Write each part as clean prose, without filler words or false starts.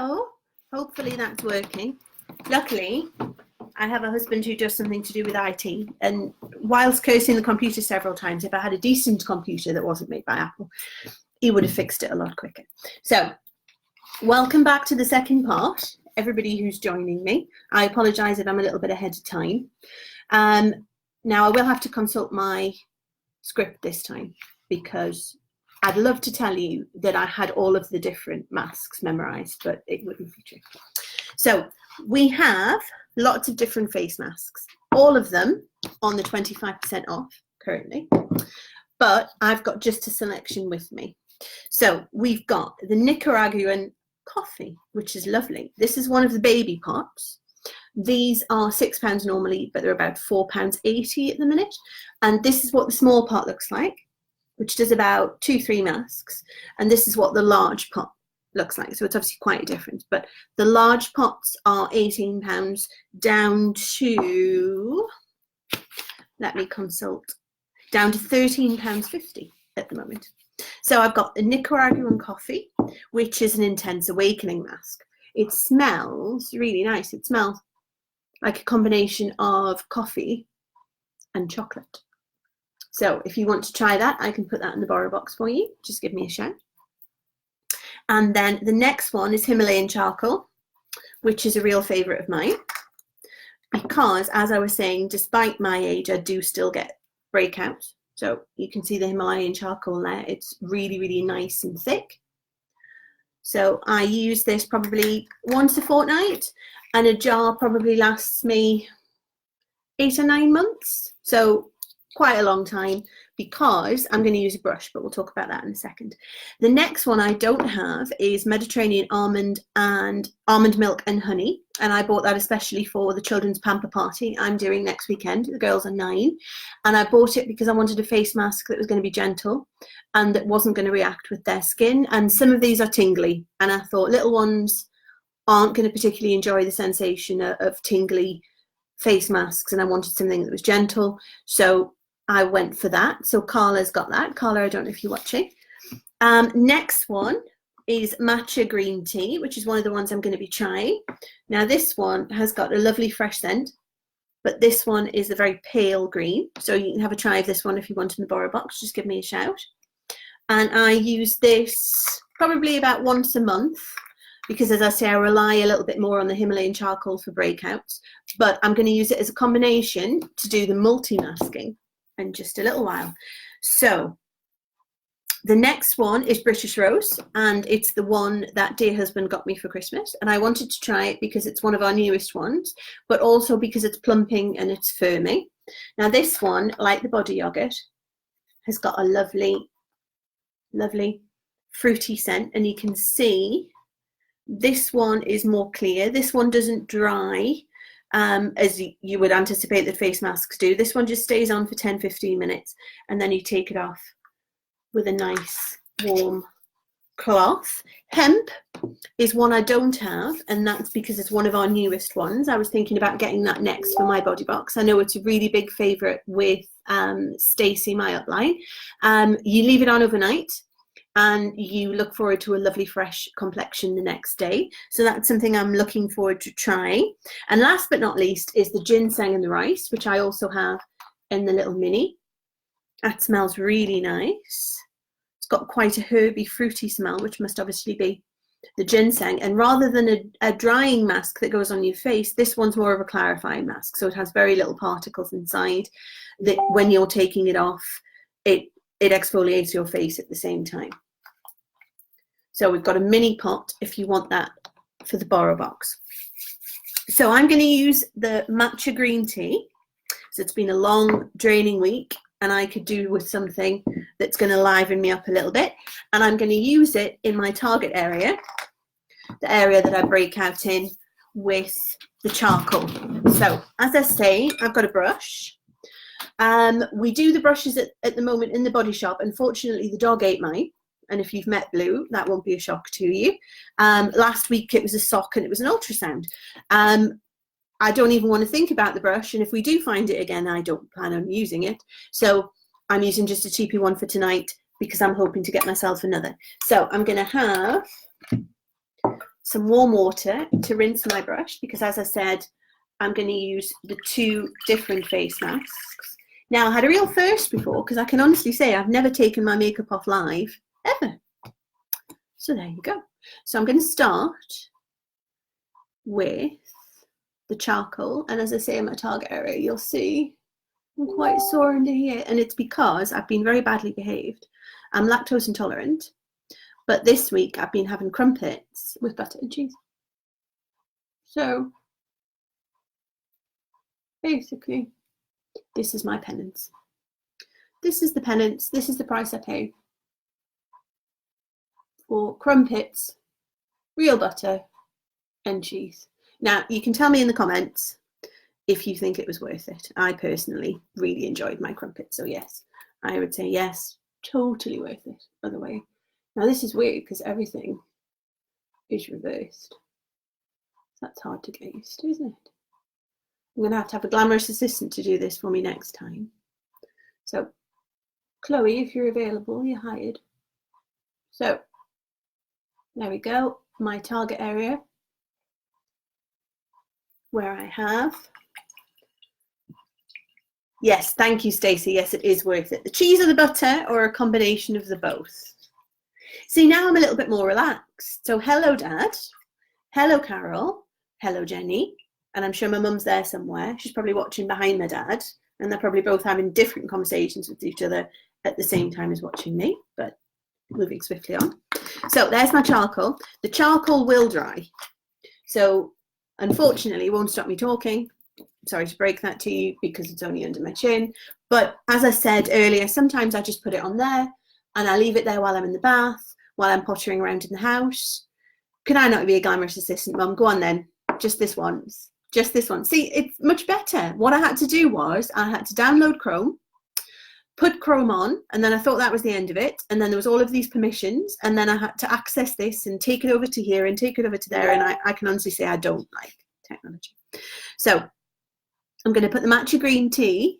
Hello. Hopefully that's working. Luckily, I have a husband who does something to do with IT, and whilst cursing the computer several times, if I had a decent computer that wasn't made by Apple, he would have fixed it a lot quicker. So, welcome back to the second part, everybody who's joining me. I apologise if I'm a little bit ahead of time. Now, I will have to consult my script this time, because I'd love to tell you that I had all of the different masks memorised, but it wouldn't be true. So we have lots of different face masks, all of them on the 25% off currently, but I've got just a selection with me. So we've got the Nicaraguan coffee, which is lovely. This is one of the baby pots. These are £6 normally, but they're about £4.80 at the minute. And this is what the small pot looks like, which does about 2-3 masks. And this is what the large pot looks like. So it's obviously quite a difference, but the large pots are £18 down to, let me consult, down to £13.50 at the moment. So I've got the Nicaraguan coffee, which is an intense awakening mask. It smells really nice. It smells like a combination of coffee and chocolate. So if you want to try that, I can put that in the borrow box for you. Just give me a shout. And then the next one is Himalayan charcoal, which is a real favourite of mine, because as I was saying, despite my age, I do still get breakouts. So you can see the Himalayan charcoal there. It's really, really nice and thick. So I use this probably once a fortnight, and a jar probably lasts me 8 or 9 months. So quite a long time, because I'm going to use a brush, but we'll talk about that in a second. The next one I don't have is Mediterranean almond milk and honey, and I bought that especially for the children's pamper party I'm doing next weekend. The girls are 9, and I bought it because I wanted a face mask that was going to be gentle and that wasn't going to react with their skin. And some of these are tingly, and I thought little ones aren't going to particularly enjoy the sensation of tingly face masks, and I wanted something that was gentle, so I went for that. So Carla's got that. Carla, I don't know if you're watching. Next one is matcha green tea, which is one of the ones I'm going to be trying. Now this one has got a lovely fresh scent, but this one is a very pale green. So you can have a try of this one if you want in the borrow box. Just give me a shout. And I use this probably about once a month, because as I say, I rely a little bit more on the Himalayan charcoal for breakouts, but I'm going to use it as a combination to do the multi-masking in just a little while. So the next one is British Rose, and it's the one that dear husband got me for Christmas, and I wanted to try it because it's one of our newest ones, but also because it's plumping and it's firming. Now this one, like the body yogurt, has got a lovely fruity scent, and you can see this one is more clear. This one doesn't dry as you would anticipate that face masks do. This one just stays on for 10-15 minutes, and then you take it off with a nice warm cloth. Hemp is one I don't have, and that's because it's one of our newest ones. I was thinking about getting that next for my body box. I know it's a really big favourite with Stacey, my upline. You leave it on overnight, and you look forward to a lovely fresh complexion the next day. So that's something I'm looking forward to trying. And last but not least is the ginseng and the rice, which I also have in the little mini. That smells really nice. It's got quite a herby, fruity smell, which must obviously be the ginseng. And rather than a drying mask that goes on your face, this one's more of a clarifying mask. So it has very little particles inside that when you're taking it off, it exfoliates your face at the same time. So we've got a mini pot if you want that for the borrow box. So I'm going to use the matcha green tea. So it's been a long, draining week, and I could do with something that's going to liven me up a little bit. And I'm going to use it in my target area, the area that I break out in with the charcoal. So as I say, I've got a brush. We do the brushes at the moment in the Body Shop. Unfortunately, the dog ate mine. And if you've met Blue, that won't be a shock to you. Last week it was a sock and it was an ultrasound. I don't even want to think about the brush, and if we do find it again, I don't plan on using it. So I'm using just a cheapy one for tonight because I'm hoping to get myself another. So I'm going to have some warm water to rinse my brush, because as I said, I'm going to use the 2 different face masks. Now, I had a real first before, because I can honestly say I've never taken my makeup off live, ever. So there you go. So I'm going to start with the charcoal. And as I say in my target area, you'll see I'm quite sore under here. And it's because I've been very badly behaved. I'm lactose intolerant. But this week I've been having crumpets with butter and cheese. So basically, this is my penance. This is the penance. This is the price I pay for crumpets, real butter and cheese. Now, you can tell me in the comments if you think it was worth it. I personally really enjoyed my crumpets. So yes, I would say yes, totally worth it. By the way, now this is weird because everything is reversed. That's hard to get used to, isn't it? I'm going to have a glamorous assistant to do this for me next time. So, Chloe, if you're available, you're hired. So, there we go. My target area, where I have. Yes, thank you, Stacey. Yes, it is worth it. The cheese or the butter, or a combination of the both. See, now I'm a little bit more relaxed. So, hello, Dad. Hello, Carol. Hello, Jenny. And I'm sure my mum's there somewhere. She's probably watching behind my dad. And they're probably both having different conversations with each other at the same time as watching me. But moving swiftly on. So there's my charcoal. The charcoal will dry. So unfortunately, it won't stop me talking. Sorry to break that to you because it's only under my chin. But as I said earlier, sometimes I just put it on there and I leave it there while I'm in the bath, while I'm pottering around in the house. Can I not be a glamorous assistant, Mum? Go on then. Just this once. Just this one. See, it's much better. What I had to do was I had to download Chrome, put Chrome on, and then I thought that was the end of it. And then there was all of these permissions, and then I had to access this and take it over to here and take it over to there. And I can honestly say I don't like technology. So I'm going to put the matcha green tea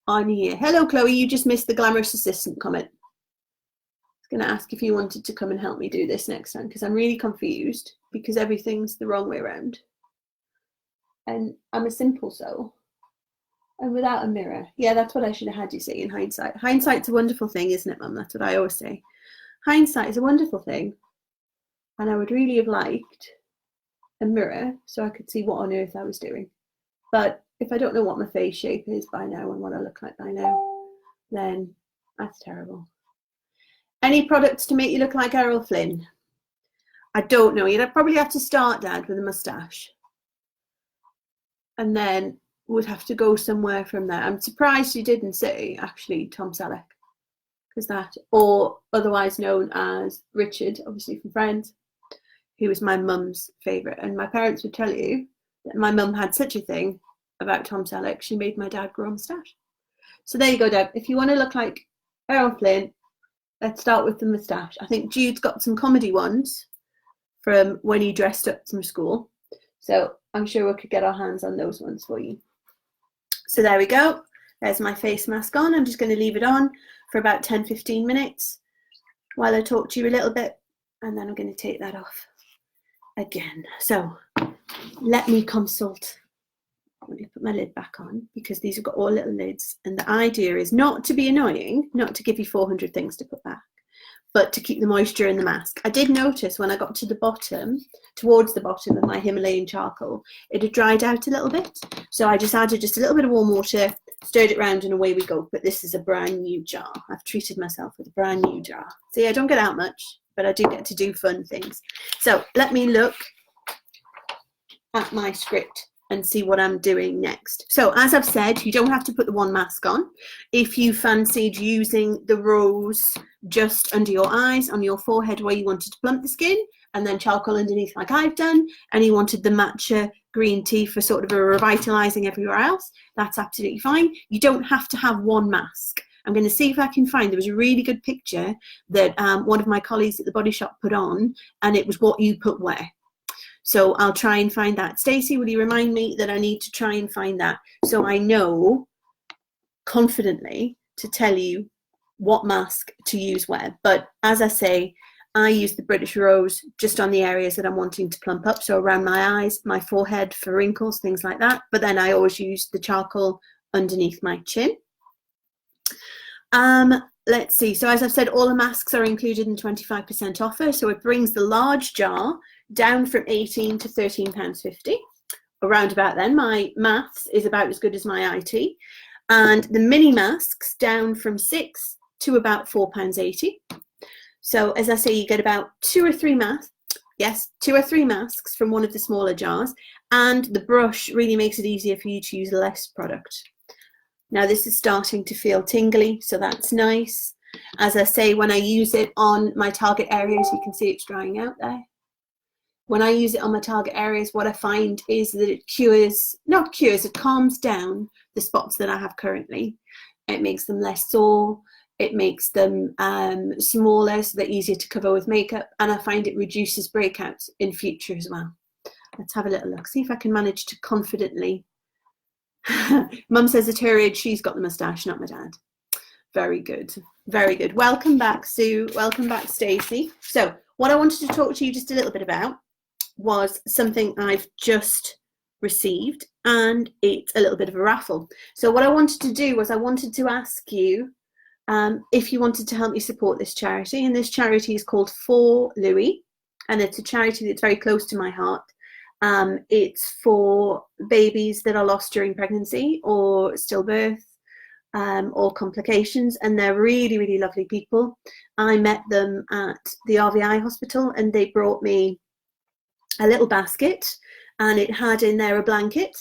on here. Hello, Chloe. You just missed the glamorous assistant comment. I was going to ask if you wanted to come and help me do this next time because I'm really confused because everything's the wrong way around. And I'm a simple soul. And without a mirror. Yeah, that's what I should have had you say in hindsight. Hindsight's a wonderful thing, isn't it, Mum? That's what I always say. Hindsight is a wonderful thing. And I would really have liked a mirror so I could see what on earth I was doing. But if I don't know what my face shape is by now and what I look like by now, then that's terrible. Any products to make you look like Errol Flynn? I don't know. You'd probably have to start, Dad, with a moustache. And then would have to go somewhere from there. I'm surprised you didn't say, actually, Tom Selleck. Because that, or otherwise known as Richard, obviously from Friends, who was my mum's favourite. And my parents would tell you that my mum had such a thing about Tom Selleck. She made my dad grow a moustache. So there you go, Dad. If you want to look like Errol Flynn, let's start with the moustache. I think Jude's got some comedy ones from when he dressed up from school. So I'm sure we could get our hands on those ones for you. So there we go. There's my face mask on. I'm just going to leave it on for about 10-15 minutes while I talk to you a little bit. And then I'm going to take that off again. So let me consult. Let me put my lid back on because these have got all little lids. And the idea is not to be annoying, not to give you 400 things to put back, but to keep the moisture in the mask. I did notice when I got to the bottom, towards the bottom of my Himalayan charcoal, it had dried out a little bit. So I just added just a little bit of warm water, stirred it around and away we go. But this is a brand new jar. I've treated myself with a brand new jar. See, I don't get out much, but I do get to do fun things. So let me look at my script and see what I'm doing next. So as I've said, you don't have to put the one mask on. If you fancied using the rose just under your eyes, on your forehead where you wanted to plump the skin, and then charcoal underneath like I've done, and you wanted the matcha green tea for sort of a revitalizing everywhere else, that's absolutely fine. You don't have to have one mask. I'm going to see if I can find, there was a really good picture that one of my colleagues at the Body Shop put on, and it was what you put where. So I'll try and find that. Stacey, will you remind me that I need to try and find that so I know confidently to tell you what mask to use where. But as I say, I use the British Rose just on the areas that I'm wanting to plump up, so around my eyes, my forehead for wrinkles, things like that. But then I always use the charcoal underneath my chin. Let's see, so as I've said, all the masks are included in 25% offer, so it brings the large jar down from 18 to £13.50. Around about then, my maths is about as good as my IT, and the mini masks down from £6 to about £4.80. So as I say, you get about 2 or 3 masks from one of the smaller jars, and the brush really makes it easier for you to use less product. Now this is starting to feel tingly, so that's nice. As I say, when I use it on my target areas, you can see it's drying out there. When I use it on my target areas, what I find is that it it calms down the spots that I have currently. It makes them less sore. It makes them smaller, so they're easier to cover with makeup. And I find it reduces breakouts in future as well. Let's have a little look, see if I can manage to confidently. Mum says at her age, she's got the moustache, not my dad. Very good, very good. Welcome back, Sue. Welcome back, Stacey. So what I wanted to talk to you just a little bit about was something I've just received, and it's a little bit of a raffle. So what I wanted to do was I wanted to ask you if you wanted to help me support this charity, and this charity is called For Louis, and it's a charity that's very close to my heart. It's for babies that are lost during pregnancy or stillbirth or complications, and they're really, really lovely people. I met them at the RVI hospital, and they brought me a little basket, and it had in there a blanket.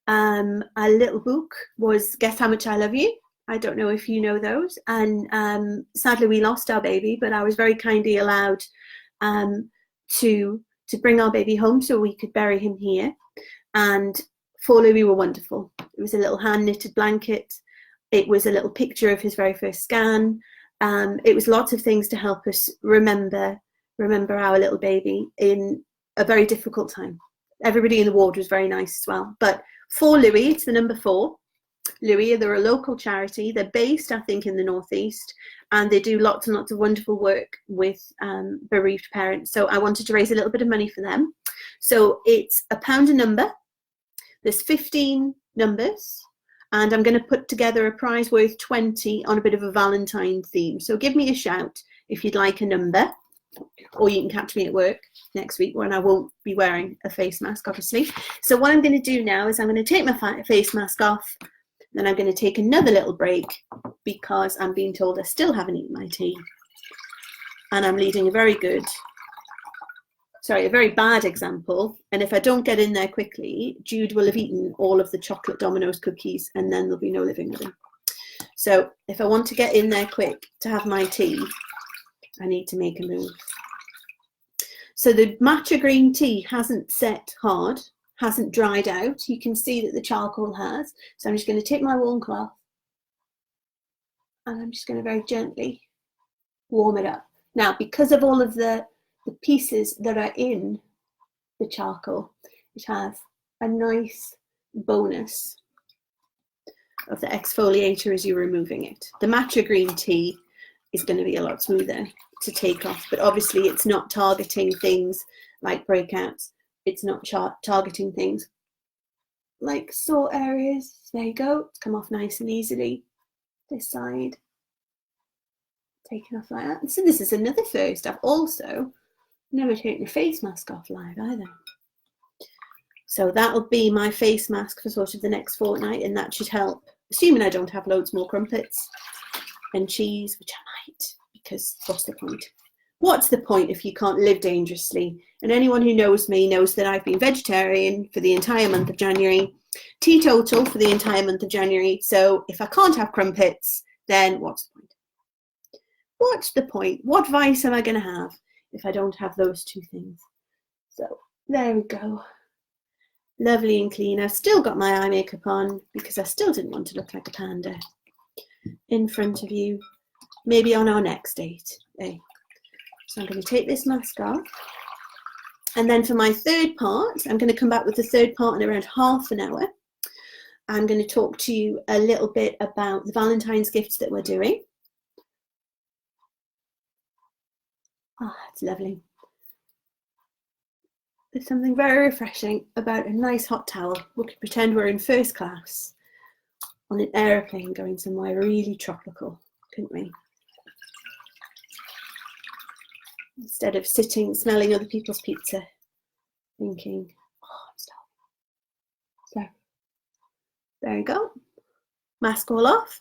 A little book was Guess How Much I Love You. I don't know if you know those. And sadly, we lost our baby, but I was very kindly allowed to bring our baby home so we could bury him here. And For Louis were wonderful. It was a little hand knitted blanket. It was a little picture of his very first scan. It was lots of things to help us remember our little baby in a very difficult time. Everybody in the ward was very nice as well. But For Louis, it's the number 4. Louis, they're a local charity. They're based, I think, in the Northeast, and they do lots and lots of wonderful work with bereaved parents. So I wanted to raise a little bit of money for them. So it's £1 a number. There's 15 numbers, and I'm going to put together a prize worth 20 on a bit of a Valentine theme. So give me a shout if you'd like a number, or you can catch me at work next week when I won't be wearing a face mask, obviously. So what I'm going to do now is I'm going to take my face mask off. Then I'm going to take another little break because I'm being told I still haven't eaten my tea. And I'm leading a very bad example. And if I don't get in there quickly, Jude will have eaten all of the chocolate Domino's cookies, and then there'll be no living with him. So if I want to get in there quick to have my tea, I need to make a move. So the matcha green tea hasn't set hard. Hasn't dried out. You can see that the charcoal has. So I'm just going to take my warm cloth, and I'm just going to very gently warm it up. Now, because of all of the pieces that are in the charcoal, it has a nice bonus of the exfoliator as you're removing it. The matcha green tea is going to be a lot smoother to take off, but obviously it's not targeting things like breakouts. It's not targeting things like sore areas. There you go. It's come off nice and easily. This side. Taken off like that. So this is another first. I've also never taken a face mask off live either. So that'll be my face mask for sort of the next fortnight, and that should help. Assuming I don't have loads more crumpets and cheese, which I might, because what's the point? What's the point if you can't live dangerously? And anyone who knows me knows that I've been vegetarian for the entire month of January, teetotal for the entire month of January. So if I can't have crumpets, then what's the point? What's the point? What vice am I going to have if I don't have those two things? So there we go. Lovely and clean. I've still got my eye makeup on because I still didn't want to look like a panda in front of you. Maybe on our next date. Eh? So I'm going to take this mask off. And then for my third part, I'm going to come back with the third part in around half an hour. I'm going to talk to you a little bit about the Valentine's gifts that we're doing. Ah, it's lovely. There's something very refreshing about a nice hot towel. We could pretend we're in first class on an aeroplane going somewhere really tropical, couldn't we? Instead of sitting, smelling other people's pizza, thinking, oh, stop. So, there you go. Mask all off.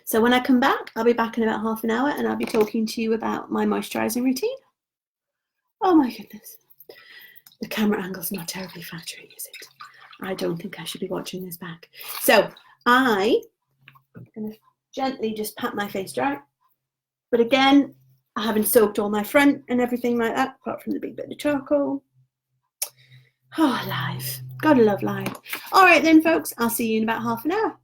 So when I come back, I'll be back in about half an hour and I'll be talking to you about my moisturising routine. Oh my goodness. The camera angle's not terribly flattering, is it? I don't think I should be watching this back. So I'm going to gently just pat my face dry. But again, I haven't soaked all my front and everything like that, apart from the big bit of charcoal. Oh, live. Gotta love live. All right then, folks, I'll see you in about half an hour.